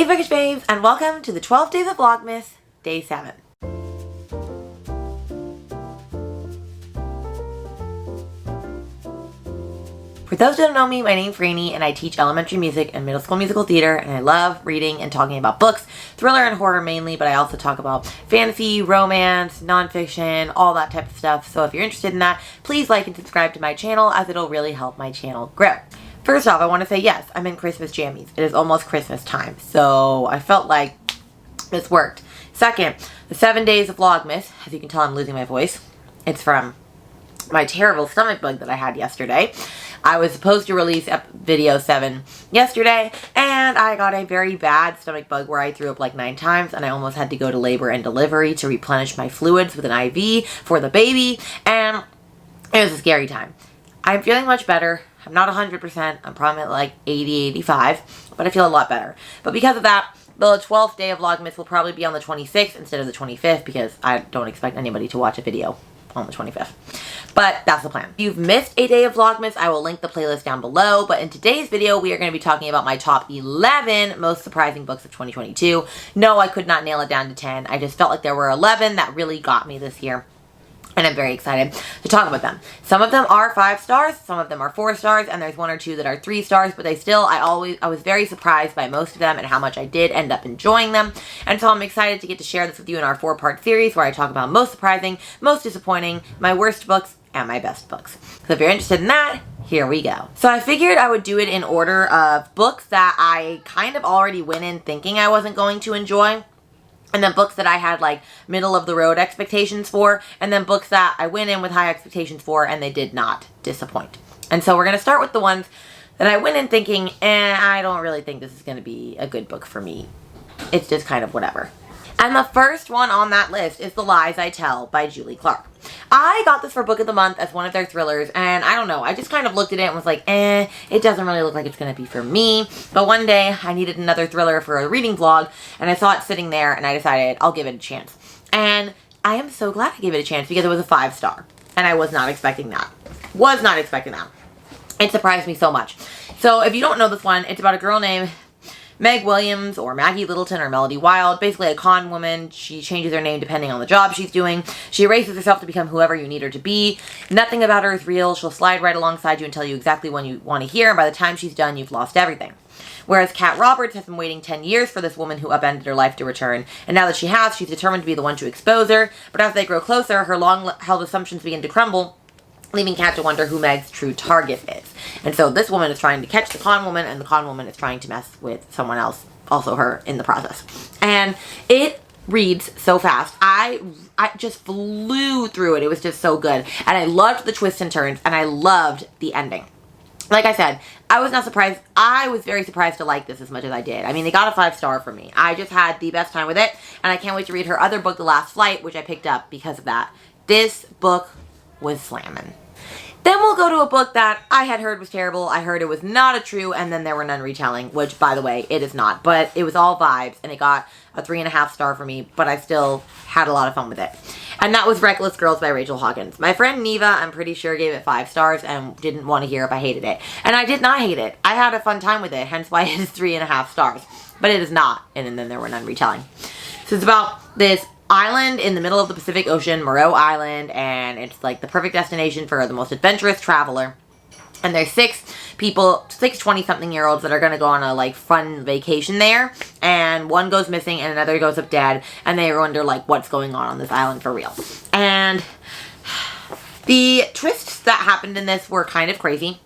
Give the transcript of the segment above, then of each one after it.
Hey Bookish Babes, and welcome to the 12 Days of Vlogmas, Day 7. For those who don't know me, my name's Rainy, and I teach elementary music and middle school musical theater, and I love reading and talking about books, thriller and horror mainly, but I also talk about fantasy, romance, nonfiction, all that type of stuff. So if you're interested in that, please like and subscribe to my channel, as it'll really help my channel grow. First off, I want to say yes, I'm in Christmas jammies. It is almost Christmas time, so I felt like this worked. Second, the 7 Days of Vlogmas. As you can tell, I'm losing my voice. It's from my terrible stomach bug that I had yesterday. I was supposed to release video 7 yesterday, and I got a very bad stomach bug where I threw up like 9 times, and I almost had to go to labor and delivery to replenish my fluids with an IV for the baby, and it was a scary time. I'm feeling much better. I'm not 100%. I'm probably at like 80, 85, but I feel a lot better. But because of that, the 12th day of Vlogmas will probably be on the 26th instead of the 25th, because I don't expect anybody to watch a video on the 25th. But that's the plan. If you've missed a day of Vlogmas, I will link the playlist down below. But in today's video, we are going to be talking about my top 11 most surprising books of 2022. No, I could not nail it down to 10. I just felt like there were 11 that really got me this year, and I'm very excited to talk about them. Some of them are 5 stars, some of them are 4 stars, and there's 1 or 2 that are 3 stars, but I was very surprised by most of them and how much I did end up enjoying them. And so I'm excited to get to share this with you in our 4-part series where I talk about most surprising, most disappointing, my worst books, and my best books. So if you're interested in that, here we go. So I figured I would do it in order of books that I kind of already went in thinking I wasn't going to enjoy, and then books that I had like middle of the road expectations for, and then books that I went in with high expectations for and they did not disappoint. And so we're going to start with the ones that I went in thinking, I don't really think this is going to be a good book for me. It's just kind of whatever. And the first one on that list is The Lies I Tell by Julie Clark. I got this for Book of the Month as one of their thrillers, and I don't know, I just kind of looked at it and was like, it doesn't really look like it's going to be for me. But one day, I needed another thriller for a reading vlog, and I saw it sitting there, and I decided I'll give it a chance. And I am so glad I gave it a chance, because it was a 5-star, and I was not expecting that. Was not expecting that. It surprised me so much. So if you don't know this one, it's about a girl named Meg Williams, or Maggie Littleton, or Melody Wild, basically a con woman. She changes her name depending on the job she's doing. She erases herself to become whoever you need her to be. Nothing about her is real. She'll slide right alongside you and tell you exactly what you want to hear, and by the time she's done, you've lost everything. Whereas Kat Roberts has been waiting 10 years for this woman who upended her life to return, and now that she has, she's determined to be the one to expose her. But as they grow closer, her long-held assumptions begin to crumble, leaving Kat to wonder who Meg's true target is. And so this woman is trying to catch the con woman, and the con woman is trying to mess with someone else, also her, in the process. And it reads so fast. I just flew through it. It was just so good. And I loved the twists and turns, and I loved the ending. Like I said, I was not surprised. I was very surprised to like this as much as I did. I mean, they got a 5-star for me. I just had the best time with it, and I can't wait to read her other book, The Last Flight, which I picked up because of that. This book was slamming. Then we'll go to a book that I had heard was terrible. I heard it was not a true, and then there were none retelling, which, by the way, it is not. But it was all vibes, and it got a 3.5 star for me, but I still had a lot of fun with it. And that was Reckless Girls by Rachel Hawkins. My friend Neva, I'm pretty sure, gave it 5 stars and didn't want to hear if I hated it. And I did not hate it. I had a fun time with it, hence why it is 3.5 stars. But it is not, and then there were none retelling. So it's about this island in the middle of the Pacific Ocean, Moreau Island, and it's like the perfect destination for the most adventurous traveler. And there's 6 people, 6 20-something-year-olds that are going to go on a like fun vacation there, and one goes missing and another goes up dead, and they wonder like what's going on this island for real. And the twists that happened in this were kind of crazy.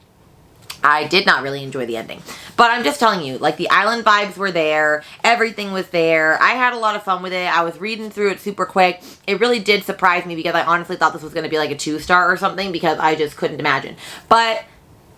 I did not really enjoy the ending. But I'm just telling you, like, the island vibes were there. Everything was there. I had a lot of fun with it. I was reading through it super quick. It really did surprise me because I honestly thought this was going to be like a 2-star or something, because I just couldn't imagine. But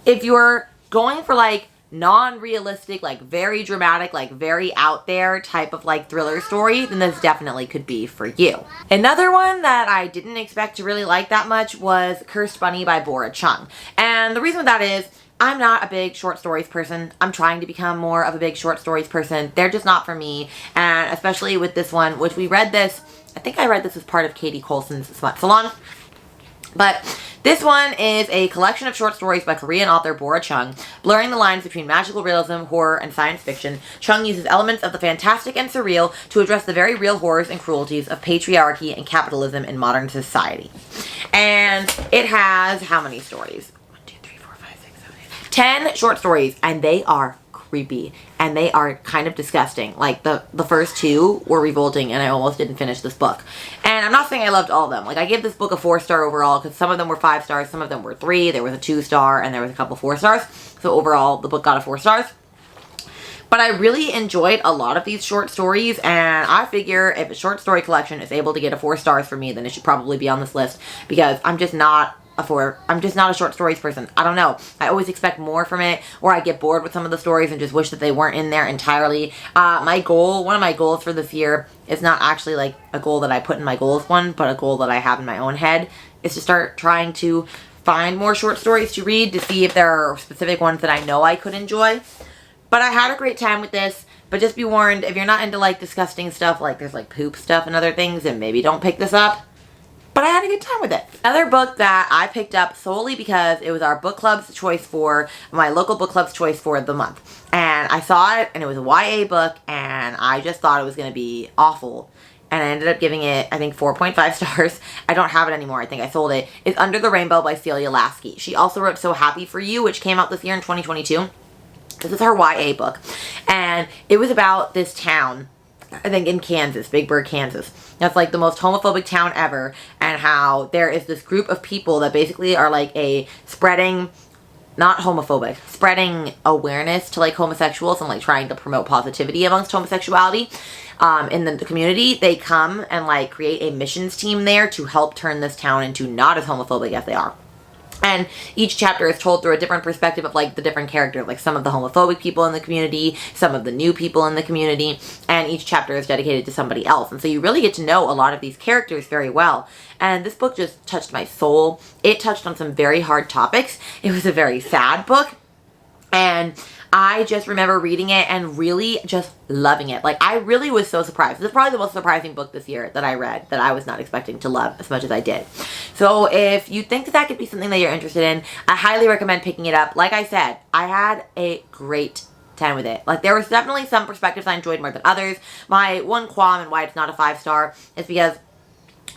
if you're going for, like, non-realistic, like, very dramatic, like, very out there type of, like, thriller story, then this definitely could be for you. Another one that I didn't expect to really like that much was Cursed Bunny by Bora Chung. And the reason that is, I'm not a big short stories person. I'm trying to become more of a big short stories person. They're just not for me. And especially with this one, which we read this, I think I read this as part of Katie Colson's Smut Salon. But This one is a collection of short stories by Korean author Bora Chung. Blurring the lines between magical realism, horror, and science fiction, Chung uses elements of the fantastic and surreal to address the very real horrors and cruelties of patriarchy and capitalism in modern society. And it has how many stories? 1, 2, 3, 4, 5, 6, 7, 8. 10 short stories, and they are creepy and they are kind of disgusting. Like the first 2 were revolting and I almost didn't finish this book. And I'm not saying I loved all of them. Like I gave this book a 4-star overall because some of them were 5 stars, some of them were 3, there was a 2-star, and there was a couple 4 stars. So overall the book got a 4 stars. But I really enjoyed a lot of these short stories, and I figure if a short story collection is able to get a 4 stars for me, then it should probably be on this list, because I'm just not a short stories person. I don't know. I always expect more from it, or I get bored with some of the stories and just wish that they weren't in there entirely. One of my goals for this year is not actually like a goal that I put in my goals one, but a goal that I have in my own head, is to start trying to find more short stories to read to see if there are specific ones that I know I could enjoy. But I had a great time with this, but just be warned, if you're not into like disgusting stuff, like there's like poop stuff and other things, then maybe don't pick this up. But I had a good time with it. Another book that I picked up solely because it was our book club's choice for, my local book club's choice for the month. And I saw it, and it was a YA book, and I just thought it was going to be awful. And I ended up giving it, I think, 4.5 stars. I don't have it anymore. I think I sold it. It's Under the Rainbow by Celia Lasky. She also wrote So Happy For You, which came out this year in 2022. This is her YA book, and it was about this town, I think in Kansas, Big Bird, Kansas. That's like the most homophobic town ever, and how there is this group of people that basically are like spreading awareness to like homosexuals and like trying to promote positivity amongst homosexuality in the community. They come and like create a missions team there to help turn this town into not as homophobic as they are. And each chapter is told through a different perspective of like the different characters, like some of the homophobic people in the community, some of the new people in the community, and each chapter is dedicated to somebody else. And so you really get to know a lot of these characters very well. And this book just touched my soul. It touched on some very hard topics. It was a very sad book. And I just remember reading it and really just loving it. Like, I really was so surprised. This is probably the most surprising book this year that I read that I was not expecting to love as much as I did. So if you think that could be something that you're interested in, I highly recommend picking it up. Like I said, I had a great time with it. Like, there was definitely some perspectives I enjoyed more than others. My one qualm and why it's not a 5-star is because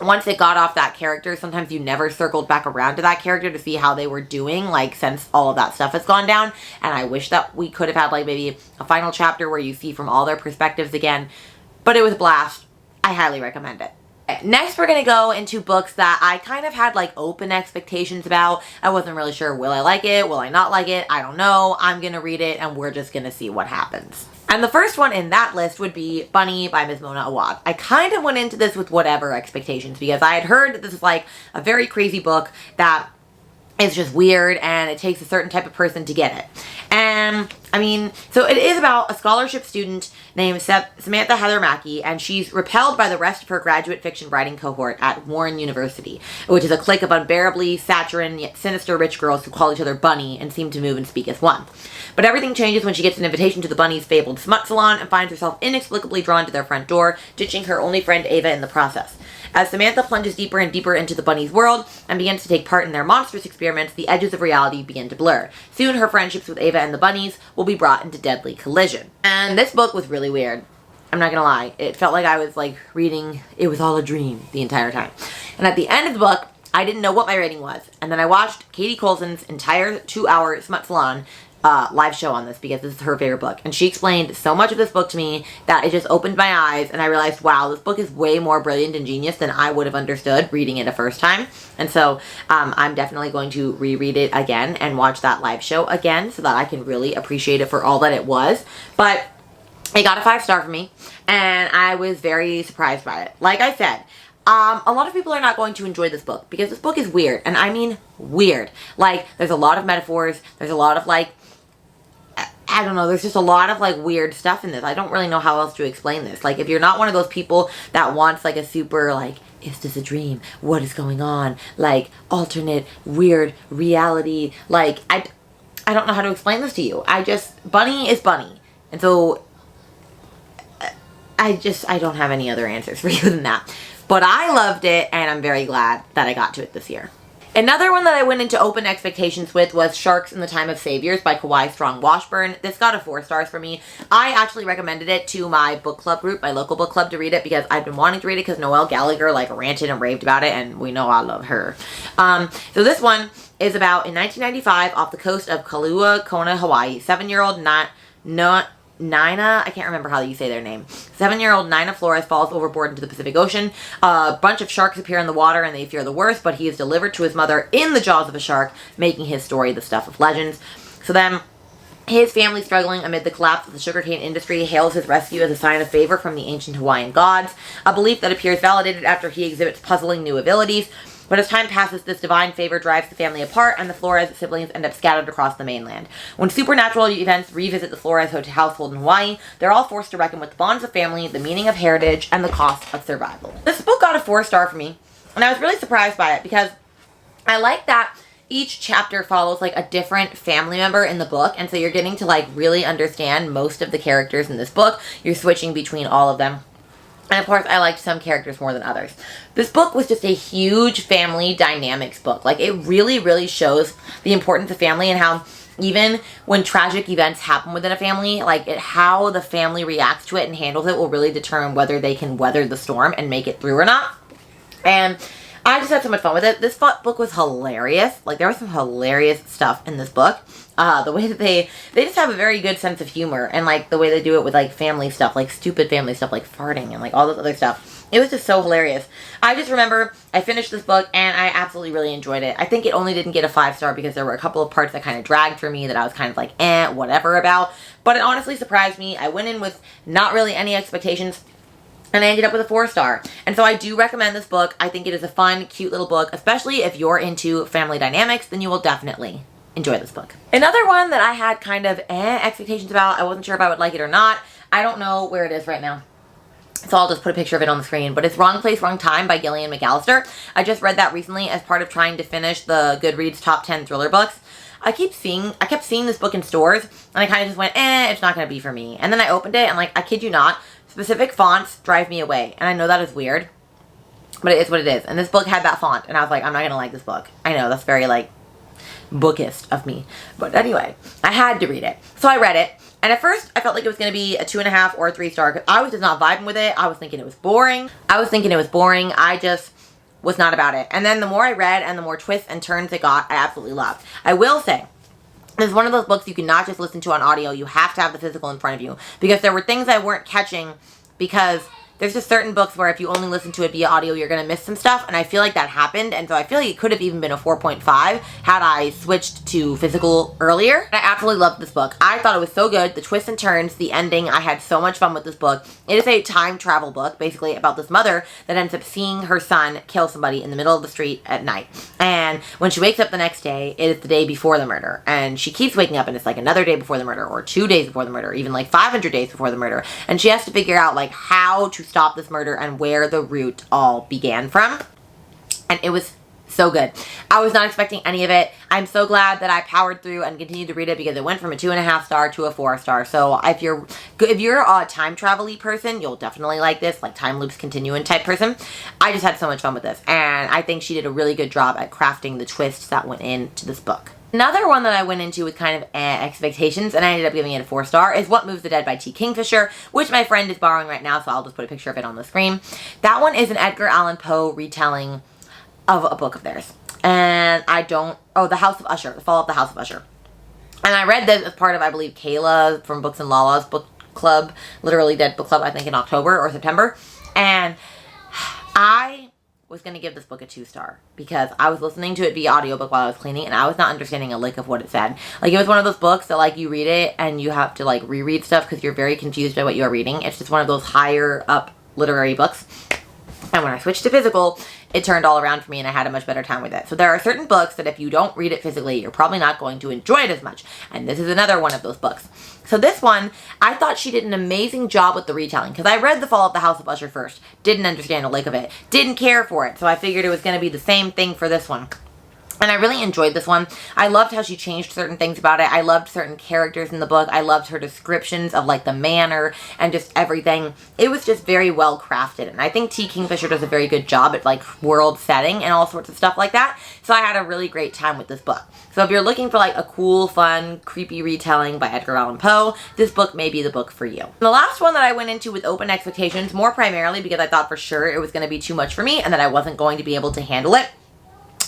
once it got off that character, sometimes you never circled back around to that character to see how they were doing, like, since all of that stuff has gone down. And I wish that we could have had, like, maybe a final chapter where you see from all their perspectives again. But it was a blast. I highly recommend it. Next, we're going to go into books that I kind of had, like, open expectations about. I wasn't really sure, will I like it? Will I not like it? I don't know. I'm going to read it, and we're just going to see what happens. And the first one in that list would be Bunny by Ms. Mona Awad. I kind of went into this with whatever expectations because I had heard that this is like a very crazy book that is just weird and it takes a certain type of person to get it. And I mean, so it is about a scholarship student named Samantha Heather Mackey, and she's repelled by the rest of her graduate fiction writing cohort at Warren University, which is a clique of unbearably saccharine yet sinister rich girls who call each other Bunny and seem to move and speak as one. But everything changes when she gets an invitation to the Bunny's fabled smut salon and finds herself inexplicably drawn to their front door, ditching her only friend Ava in the process. As Samantha plunges deeper and deeper into the Bunny's world and begins to take part in their monstrous experiments, the edges of reality begin to blur. Soon, her friendships with Ava and the Bunnies will be brought into deadly collision. And this book was really weird. I'm not gonna lie. It felt like I was like reading It Was All a Dream the entire time. And at the end of the book, I didn't know what my rating was. And then I watched Katie Coulson's entire 2-hour Smut Salon live show on this because this is her favorite book. And she explained so much of this book to me that it just opened my eyes and I realized, wow, this book is way more brilliant and genius than I would have understood reading it a first time. And so I'm definitely going to reread it again and watch that live show again so that I can really appreciate it for all that it was. But it got a 5-star for me and I was very surprised by it. Like I said, a lot of people are not going to enjoy this book because this book is weird, and I mean weird. Like, there's a lot of metaphors, there's a lot of like, I don't know, there's just a lot of like weird stuff in this. I don't really know how else to explain this. Like, if you're not one of those people that wants like a super like, is this a dream? What is going on? Like, alternate weird reality. Like, I don't know how to explain this to you. Bunny is Bunny. And so I don't have any other answers for you than that. But I loved it, and I'm very glad that I got to it this year. Another one that I went into open expectations with was Sharks in the Time of Saviors by Kawhi Strong Washburn. This got a 4 stars for me. I actually recommended it to my book club group, my local book club, to read it because I've been wanting to read it because Noelle Gallagher like ranted and raved about it, and we know I love her. So this one is about, in 1995, off the coast of Kailua Kona, Hawaii, 7-year-old Nina, I can't remember how you say their name. 7-year-old Nina Flores falls overboard into the Pacific Ocean. A bunch of sharks appear in the water and they fear the worst, but he is delivered to his mother in the jaws of a shark, making his story the stuff of legends. So then, his family, struggling amid the collapse of the sugarcane industry, hails his rescue as a sign of favor from the ancient Hawaiian gods, a belief that appears validated after he exhibits puzzling new abilities. But as time passes, this divine favor drives the family apart, and the Flores siblings end up scattered across the mainland. When supernatural events revisit the Flores household in Hawaii, they're all forced to reckon with the bonds of family, the meaning of heritage, and the cost of survival. This book got a 4 star for me, and I was really surprised by it because I like that each chapter follows like a different family member in the book, and so you're getting to like really understand most of the characters in this book. You're switching between all of them. And of course, I liked some characters more than others. This book was just a huge family dynamics book. Like, it really, really shows the importance of family and how even when tragic events happen within a family, like how the family reacts to it and handles it will really determine whether they can weather the storm and make it through or not. And I just had so much fun with it. This book was hilarious. Like, there was some hilarious stuff in this book. The way that they just have a very good sense of humor, and like the way they do it with like family stuff, like stupid family stuff, like farting and like all this other stuff. It was just so hilarious. I just remember I finished this book and I absolutely really enjoyed it. I think it only didn't get a 5 star because there were a couple of parts that kind of dragged for me that I was kind of like, whatever about. But it honestly surprised me. I went in with not really any expectations, and I ended up with a 4 star. And so I do recommend this book. I think it is a fun, cute little book, especially if you're into family dynamics, then you will definitely enjoy this book. Another one that I had kind of expectations about, I wasn't sure if I would like it or not. I don't know where it is right now, so I'll just put a picture of it on the screen. But it's Wrong Place, Wrong Time by Gillian McAllister. I just read that recently as part of trying to finish the Goodreads top 10 thriller books. I kept seeing this book in stores, and I kind of just went, it's not going to be for me. And then I opened it, and like, I kid you not, specific fonts drive me away. And I know that is weird, but it is what it is. And this book had that font, and I was like, I'm not going to like this book. I know, that's very like bookist of me. But anyway, I had to read it. So I read it. And at first, I felt like it was going to be a 2.5 or a 3 star. Because I was just not vibing with it. I was thinking it was boring. I just was not about it. And then the more I read and the more twists and turns it got, I absolutely loved. I will say, this is one of those books you cannot just listen to on audio. You have to have the physical in front of you. Because there were things I weren't catching because there's just certain books where if you only listen to it via audio, you're going to miss some stuff, and I feel like that happened, and so I feel like it could have even been a 4.5 had I switched to physical earlier. I absolutely loved this book. I thought it was so good. The twists and turns, the ending, I had so much fun with this book. It is a time travel book, basically about this mother that ends up seeing her son kill somebody in the middle of the street at night. And when she wakes up the next day, it is the day before the murder, and she keeps waking up, and it's like another day before the murder, or 2 days before the murder, or even like 500 days before the murder, and she has to figure out like how to stop this murder and where the root all began from. And it was so good. I was not expecting any of it. I'm so glad that I powered through and continued to read it because it went from a 2.5 star to a 4 star. So if you're a time travel-y person, you'll definitely like this, like time loops continuing type person. I just had so much fun with this, and I think she did a really good job at crafting the twists that went into this book. Another one that I went into with kind of expectations, and I ended up giving it a 4 star, is What Moves the Dead by T. Kingfisher, which my friend is borrowing right now, so I'll just put a picture of it on the screen. That one is an Edgar Allan Poe retelling of a book of theirs. And The House of Usher, The Fall of the House of Usher. And I read this as part of, I believe, Kayla from Books and Lala's book club, Literally Dead book club, I think in October or September. And I was going to give this book a 2 star because I was listening to it via audiobook while I was cleaning, and I was not understanding a lick of what it said. Like, it was one of those books that like you read it and you have to like reread stuff because you're very confused by what you are reading. It's just one of those higher up literary books. And when I switched to physical, it turned all around for me and I had a much better time with it. So there are certain books that if you don't read it physically, you're probably not going to enjoy it as much. And this is another one of those books. So this one, I thought she did an amazing job with the retelling. Because I read The Fall of the House of Usher first. Didn't understand a lick of it. Didn't care for it. So I figured it was going to be the same thing for this one. And I really enjoyed this one. I loved how she changed certain things about it. I loved certain characters in the book. I loved her descriptions of like the manner and just everything. It was just very well crafted. And I think T. Kingfisher does a very good job at like world setting and all sorts of stuff like that. So I had a really great time with this book. So if you're looking for like a cool, fun, creepy retelling by Edgar Allan Poe, this book may be the book for you. And the last one that I went into with open expectations, more primarily because I thought for sure it was going to be too much for me and that I wasn't going to be able to handle it,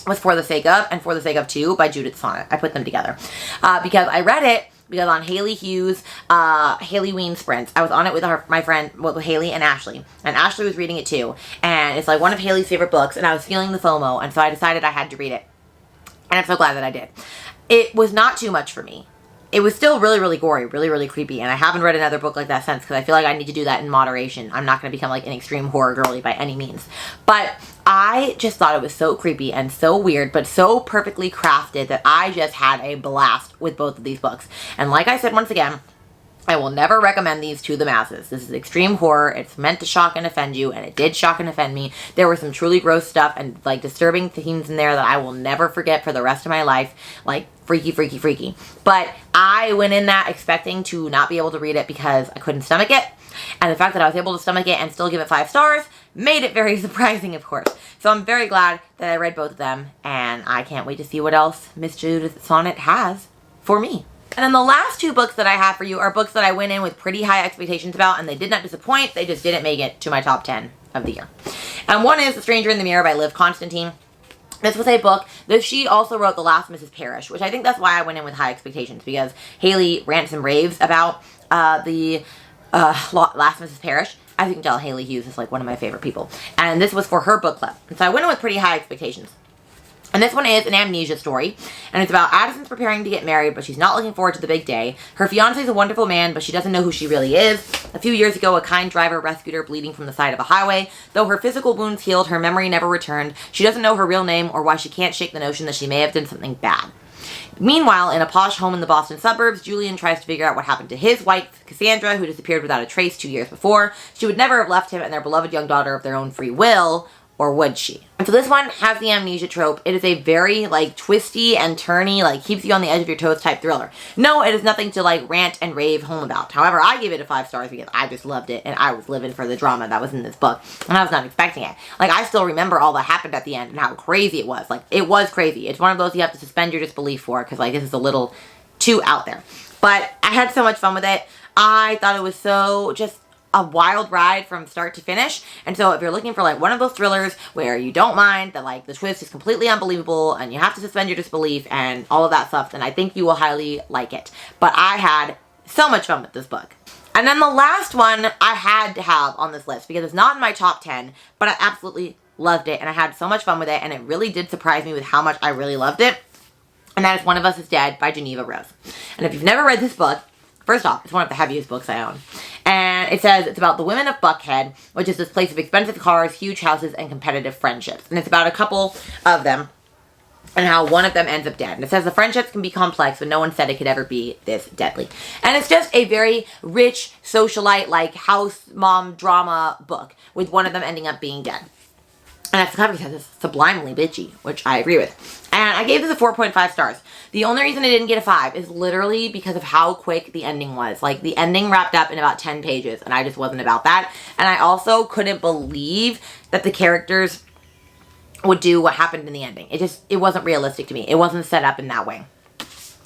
was For the Sake Of and For the Sake Of Two by Judith Sonnet. I put them together because I read it because on Haley Hughes' Haley Ween Sprints, I was on it with my friend, with Haley and Ashley was reading it too, and it's like one of Haley's favorite books, and I was feeling the FOMO, and so I decided I had to read it, and I'm so glad that I did. It was not too much for me. It was still really, really gory, really, really creepy, and I haven't read another book like that since because I feel like I need to do that in moderation. I'm not going to become like an extreme horror girly by any means. But I just thought it was so creepy and so weird, but so perfectly crafted that I just had a blast with both of these books. And like I said once again, I will never recommend these to the masses. This is extreme horror. It's meant to shock and offend you, and it did shock and offend me. There were some truly gross stuff and like disturbing themes in there that I will never forget for the rest of my life. Like freaky, freaky, freaky. But I went in that expecting to not be able to read it because I couldn't stomach it. And the fact that I was able to stomach it and still give it 5 stars made it very surprising, of course. So I'm very glad that I read both of them, and I can't wait to see what else Miss Judith Sonnet has for me. And then the last 2 books that I have for you are books that I went in with pretty high expectations about, and they did not disappoint. They just didn't make it to my top 10 of the year. And one is The Stranger in the Mirror by Liv Constantine. This was a book that she also wrote The Last Mrs. Parrish, which I think that's why I went in with high expectations, because Haley rants and raves about the Last Mrs. Parrish. As you can tell, Haley Hughes is like one of my favorite people. And this was for her book club. And so I went in with pretty high expectations. And this one is an amnesia story, and it's about Addison's preparing to get married, but she's not looking forward to the big day. Her fiancé is a wonderful man, but she doesn't know who she really is. A few years ago, a kind driver rescued her bleeding from the side of a highway. Though her physical wounds healed, her memory never returned. She doesn't know her real name or why she can't shake the notion that she may have done something bad. Meanwhile, in a posh home in the Boston suburbs, Julian tries to figure out what happened to his wife, Cassandra, who disappeared without a trace 2 years before. She would never have left him and their beloved young daughter of their own free will, or would she? And so this one has the amnesia trope. It is a very, like, twisty and turny, like, keeps you on the edge of your toes type thriller. No, it is nothing to, like, rant and rave home about. However, I gave it a 5 stars because I just loved it, and I was living for the drama that was in this book, and I was not expecting it. Like, I still remember all that happened at the end and how crazy it was. Like, it was crazy. It's one of those you have to suspend your disbelief for because, like, this is a little too out there. But I had so much fun with it. I thought it was so just a wild ride from start to finish. And so if you're looking for like one of those thrillers where you don't mind that like the twist is completely unbelievable and you have to suspend your disbelief and all of that stuff, then I think you will highly like it. But I had so much fun with this book. And then the last one I had to have on this list because it's not in my top 10, but I absolutely loved it and I had so much fun with it, and it really did surprise me with how much I really loved it. And that is One of Us is Dead by Geneva Rose. And if you've never read this book, first off, it's one of the heaviest books I own. And it says it's about the women of Buckhead, which is this place of expensive cars, huge houses, and competitive friendships. And it's about a couple of them and how one of them ends up dead. And it says the friendships can be complex, but no one said it could ever be this deadly. And it's just a very rich socialite, like house mom drama book with one of them ending up being dead. And as the cover says, it's sublimely bitchy, which I agree with. And I gave this a 4.5 stars. The only reason I didn't get a 5 is literally because of how quick the ending was. Like, the ending wrapped up in about 10 pages, and I just wasn't about that. And I also couldn't believe that the characters would do what happened in the ending. It wasn't realistic to me. It wasn't set up in that way.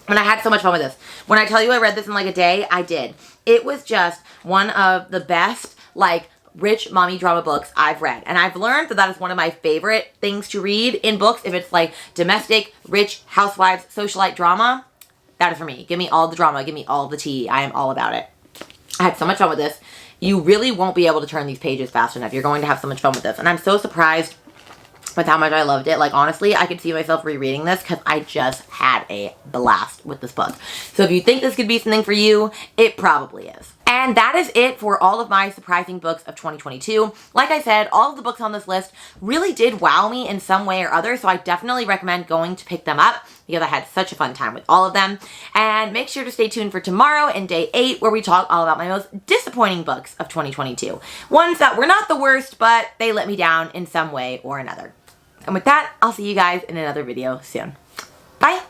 And I had so much fun with this. When I tell you I read this in like a day, I did. It was just one of the best, like, rich mommy drama books I've read. And I've learned that that is one of my favorite things to read in books. If it's like domestic, rich, housewives, socialite drama, that is for me. Give me all the drama. Give me all the tea. I am all about it. I had so much fun with this. You really won't be able to turn these pages fast enough. You're going to have so much fun with this. And I'm so surprised with how much I loved it. Like, honestly, I could see myself rereading this because I just had a blast with this book. So if you think this could be something for you, it probably is. And that is it for all of my surprising books of 2022. Like I said, all of the books on this list really did wow me in some way or other, so I definitely recommend going to pick them up because I had such a fun time with all of them. And make sure to stay tuned for tomorrow and day 8, where we talk all about my most disappointing books of 2022. Ones that were not the worst, but they let me down in some way or another. And with that, I'll see you guys in another video soon. Bye!